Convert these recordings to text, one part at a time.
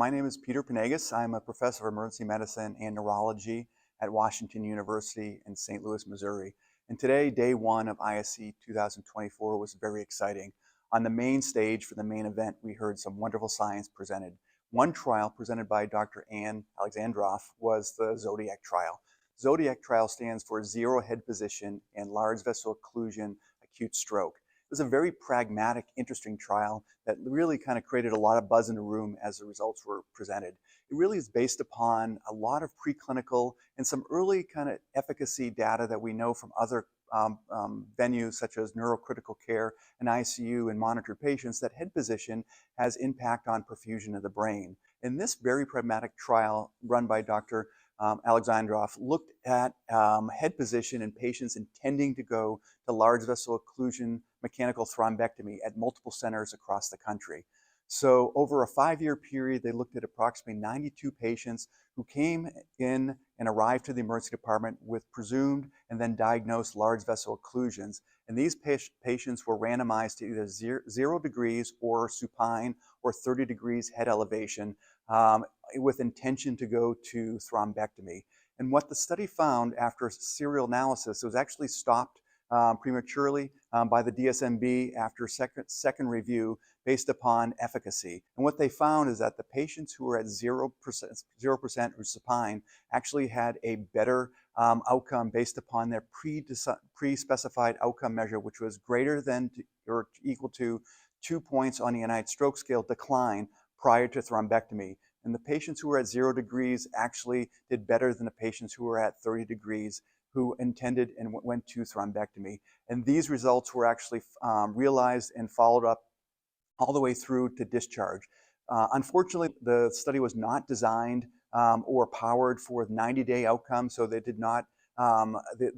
My name is Peter Panagos. I'm a professor of emergency medicine and neurology at Washington University in St. Louis, Missouri. And today, day one of ISC 2024 was very exciting. On the main stage for the main event, we heard some wonderful science presented. One trial presented by Dr. Ann Alexandrov was the ZODIAC trial. ZODIAC trial stands for Zero Head Position and Large Vessel Occlusion Acute Stroke. It was a very pragmatic, interesting trial that really kind of created a lot of buzz in the room as the results were presented. It really is based upon a lot of preclinical and some early kind of efficacy data that we know from other venues such as neurocritical care and ICU and monitored patients that head position has impact on perfusion of the brain. In this very pragmatic trial run by Dr. Alexandrov looked at head position in patients intending to go to large vessel occlusion mechanical thrombectomy at multiple centers across the country. So over a 5-year period, they looked at approximately 92 patients who came in and arrived to the emergency department with presumed and then diagnosed large vessel occlusions. And these patients were randomized to either 0 degrees or supine or 30 degrees head elevation with intention to go to thrombectomy. And what the study found after serial analysis, it was actually stopped prematurely by the DSMB after second review based upon efficacy. And what they found is that the patients who were at 0% or supine actually had a better outcome based upon their pre-specified outcome measure, which was greater than or equal to 2 points on the United Stroke Scale decline prior to thrombectomy. And the patients who were at 0 degrees actually did better than the patients who were at 30 degrees who intended and went to thrombectomy. And these results were actually realized and followed up all the way through to discharge. Unfortunately, the study was not designed or powered for 90-day outcomes, so they did not,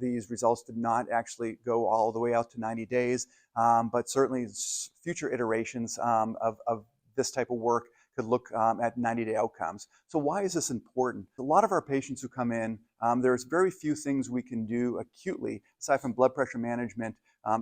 these results did not actually go all the way out to 90 days, but certainly future iterations of this type of work could look at 90-day outcomes. So why is this important? A lot of our patients who come in, there's very few things we can do acutely, aside from blood pressure management,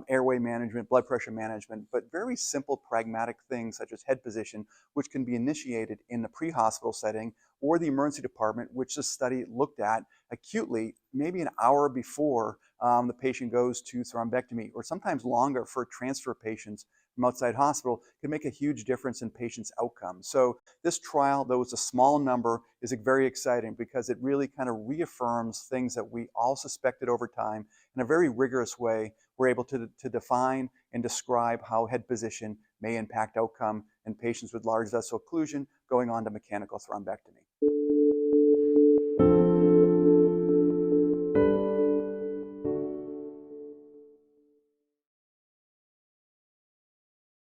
airway management, blood pressure management, but very simple pragmatic things such as head position, which can be initiated in the pre-hospital setting or the emergency department, which this study looked at acutely, maybe an hour before the patient goes to thrombectomy, or sometimes longer for transfer patients from outside hospital, can make a huge difference in patients' outcomes. So this trial, though it's a small number, is very exciting because it really kind of reaffirms things that we all suspected over time. In a very rigorous way, we're able to define and describe how head position may impact outcome in patients with large vessel occlusion going on to mechanical thrombectomy.